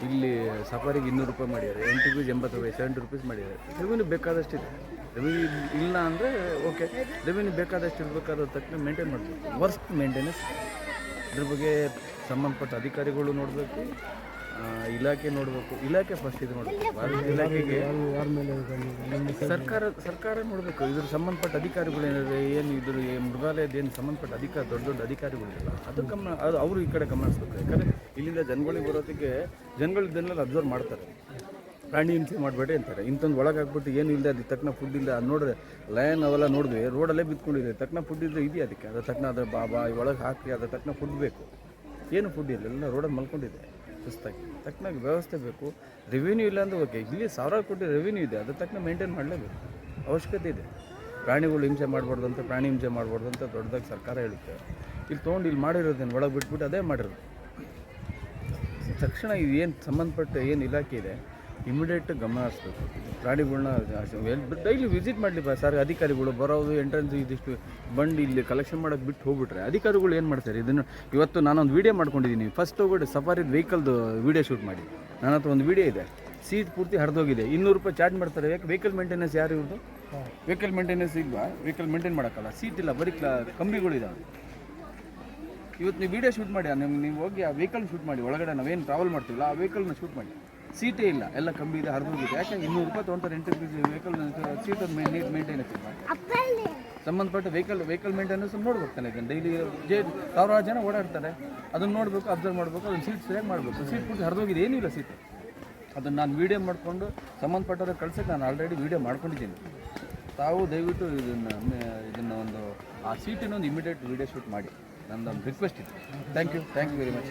ಇಲ್ಲಿ ಸಫಾರಿಗೆ 200 ರೂಪಾಯಿ ಮಾಡಿದ್ದಾರೆ, ಎಂಟ್ರಿ ಫೀಸ್ 80 ರೂಪಾಯಿ 70 ರೂಪೀಸ್ ಮಾಡಿದ್ದಾರೆ. ರೆವಿನ್ಯೂ ಬೇಕಾದಷ್ಟಿದೆ. ರೆವಿನ್ಯೂ ಇಲ್ಲ ಅಂದರೆ ಓಕೆ, ರೆವಿನ್ಯೂ ಬೇಕಾದಷ್ಟು ಇರಬೇಕಾದ ತಕ್ಕನ ಮೇಂಟೈನ್ ಮಾಡಬೇಕು. ವರ್ಸ್ಟ್ ಮೇಂಟೆನೆನ್ಸ್, ಇದ್ರ ಬಗ್ಗೆ ಸಂಬಂಧಪಟ್ಟ ಅಧಿಕಾರಿಗಳು ನೋಡಬೇಕು, ಇಲಾಖೆ ನೋಡಬೇಕು. ಇಲಾಖೆ ಫಸ್ಟ್ ಇದು ನೋಡಬೇಕು, ಇಲಾಖೆಗೆ ಸರ್ಕಾರ ನೋಡಬೇಕು. ಇದ್ರ ಸಂಬಂಧಪಟ್ಟ ಅಧಿಕಾರಿಗಳು ಏನಾದರೆ ಏನು ಇದ್ರ ಮೃಗಾಲಯದ ಏನು ಸಂಬಂಧಪಟ್ಟ ದೊಡ್ಡ ದೊಡ್ಡ ಅಧಿಕಾರಿಗಳಿಲ್ಲ, ಅದು ಗಮನ, ಅದು ಅವರು ಈ ಕಡೆ ಗಮನ ಹರಿಸ್ಬೇಕು. ಯಾಕಂದರೆ ಇಲ್ಲಿಂದ ಜನಗಳಿಗೆ ಬರೋದಕ್ಕೆ ಜನಗಳು ಇದನ್ನೆಲ್ಲ ಅಬ್ಸರ್ವ್ ಮಾಡ್ತಾರೆ. ಪ್ರಾಣಿ ಹಿಂಸೆ ಮಾಡಬೇಡಿ ಅಂತಾರೆ, ಇಂಥೊಂದು ಒಳಗೆ ಹಾಕ್ಬಿಟ್ಟು ಏನು ಇಲ್ಲದೆ ಅದಕ್ಕೆ ತಕ್ಕನ ಫುಡ್ ಇಲ್ಲ. ಅದು ನೋಡಿದ್ರೆ ಲಯನ್ ಅವೆಲ್ಲ ನೋಡಿದ್ವಿ, ರೋಡಲ್ಲೇ ಬಿತ್ಕೊಂಡಿದೆ, ತಕ್ಕನ ಫುಡ್ ಇದ್ರೆ ಇದೆಯಾ ಅದಕ್ಕೆ, ಅದ್ರ ತಕ್ಕನ ಅದ್ರ ಬಾಬಾ ಒಳಗೆ ಹಾಕಿ ಅದ್ರ ತಕ್ಕನ ಫುಡ್ ಬೇಕು. ಏನು ಫುಡ್ ಇಲ್ಲ, ಎಲ್ಲ ರೋಡಲ್ಲಿ ಮಲ್ಕೊಂಡಿದೆ ಸುಸ್ತಾಗಿ. ತಕ್ಕನಾಗಿ ವ್ಯವಸ್ಥೆ ಬೇಕು. ರೆವಿನ್ಯೂ ಇಲ್ಲ ಅಂದ್ರೆ ಓಕೆ, ಇಲ್ಲಿ ಸಾವಿರಾರು ಕೋಟಿ ರೆವಿನ್ಯೂ ಇದೆ, ಅದ್ರ ತಕ್ಕನ ಮೇಂಟೈನ್ ಮಾಡಲೇಬೇಕು, ಅವಶ್ಯಕತೆ ಇದೆ. ಪ್ರಾಣಿಗಳು ಹಿಂಸೆ ಮಾಡಬಾರ್ದು ಅಂತ, ಪ್ರಾಣಿ ಹಿಂಸೆ ಮಾಡಬಾರ್ದು ಅಂತ ದೊಡ್ಡದಾಗಿ ಸರ್ಕಾರ ಹೇಳುತ್ತೆ. ಇಲ್ಲಿ ತೊಗೊಂಡು ಇಲ್ಲಿ ಮಾಡಿರೋದೇನು ಒಳಗೆ ಬಿಟ್ಬಿಟ್ಟು ಅದೇ ಮಾಡಿರೋದು. ತಕ್ಷಣ ಇದು ಏನು ಸಂಬಂಧಪಟ್ಟ ಏನು ಇಲಾಖೆ ಇದೆ ಇಮಿಡಿಯೇಟ್ ಗಮನ ಹರಿಸ್ಬೇಕು. ಪ್ರಾಣಿಗಳನ್ನ ಡೈಲಿ ವಿಸಿಟ್ ಮಾಡಲಿ ಸರ್. ಅಧಿಕಾರಿಗಳು ಬರೋದು ಎಂಟ್ರೆನ್ಸ್ ಇದಿಷ್ಟು ಬಂದು ಇಲ್ಲಿ ಕಲೆಕ್ಷನ್ ಮಾಡೋಕ್ಕೆ ಬಿಟ್ಟು ಹೋಗ್ಬಿಟ್ರೆ ಅಧಿಕಾರಿಗಳು ಏನು ಮಾಡ್ತಾರೆ? ಇದನ್ನು ಇವತ್ತು ನಾನೊಂದು ವೀಡಿಯೋ ಮಾಡ್ಕೊಂಡಿದ್ದೀನಿ. ಫಸ್ಟ್ ಹೋಗ್ಬಿಟ್ಟು ಸಫಾರಿದು ವೆಹಿಕಲ್ದು ವೀಡಿಯೋ ಶೂಟ್ ಮಾಡಿ, ನನ್ನ ಹತ್ರ ಒಂದು ವೀಡಿಯೋ ಇದೆ. ಸೀಟ್ ಪೂರ್ತಿ ಹರಿದೋಗಿದೆ, 200 ರೂಪಾಯಿ ಚಾರ್ಜ್ ಮಾಡ್ತಾರೆ. ಯಾಕೆ? ವೆಹಿಕಲ್ ಮೇಂಟೆನೆನ್ಸ್ ಯಾರು ಇವ್ರದ್ದು? ವೆಹಿಕಲ್ ಮೇಂಟೆನೆನ್ಸ್ ಇಲ್ವಾ? ವೆಹಿಕಲ್ ಮೇಂಟೈನ್ ಮಾಡೋಕ್ಕಲ್ಲ, ಸೀಟ್ ಇಲ್ಲ, ಬರೀ ಕಂಬಿಗಳಿದ್ದಾವೆ. ಇವತ್ತು ನೀವು ವೀಡಿಯೋ ಶೂಟ್ ಮಾಡಿ, ನೀವು ಹೋಗಿ ಆ ವೆಹಿಕಲ್ ಶೂಟ್ ಮಾಡಿ, ಒಳಗಡೆ ನಾವೇನು ಟ್ರಾವೆಲ್ ಮಾಡ್ತೀವಲ್ಲ ಆ ವೆಹಿಕಲ್ನ ಶೂಟ್ ಮಾಡಿ. ಸೀಟೇ ಇಲ್ಲ, ಎಲ್ಲ ಕಂಬಿ ಇದೆ, ಹರಿದೋಗಿದೆ. ಯಾಕೆ? 200 ರೂಪಾಯಿ ತೊಗೊಂತಾರೆ ಎಂಟ್ರಿ ಫೀಸ್. ವೆಹಿಕಲ್ ಸೀಟನ್ನು ನೀಟ್ ಮೇಂಟೈನೆನ್ಸ್ ಇಲ್ಲ. ಸಂಬಂಧಪಟ್ಟ ವೆಹಿಕಲ್ ಮೇಂಟೆನೆನ್ಸ್ ನೋಡ್ಬೇಕು ತಾನೆ. ಇದನ್ನು ಡೈಲಿ ಸಾವಿರಾರು ಜನ ಓಡಾಡ್ತಾರೆ, ಅದನ್ನು ನೋಡಬೇಕು, ಅಬ್ಸರ್ವ್ ಮಾಡಬೇಕು, ಅದನ್ನು ಸೀಟ್ ಸರಿಯಾಗಿ ಮಾಡಬೇಕು. ಸೀಟ್ ಪೂರ್ತಿ ಹರಿದೋಗಿದೆ, ಏನಿಲ್ಲ ಸೀಟ್. ಅದನ್ನು ನಾನು ವೀಡಿಯೋ ಮಾಡಿಕೊಂಡು ಸಂಬಂಧಪಟ್ಟವ್ರಿಗೆ ಕಳ್ಸೋಕ್ಕೆ ನಾನು ಆಲ್ರೆಡಿ ವೀಡಿಯೋ ಮಾಡ್ಕೊಂಡಿದ್ದೀನಿ. ತಾವು ದಯವಿಟ್ಟು ಇದನ್ನು ಒಂದು ಆ ಸೀಟಿನ ಒಂದು ಇಮಿಡಿಯೇಟ್ ವೀಡಿಯೋ ಶೂಟ್ ಮಾಡಿ, ನನ್ನದೊಂದು ರಿಕ್ವೆಸ್ಟ್ ಇದೆ. Thank you very much.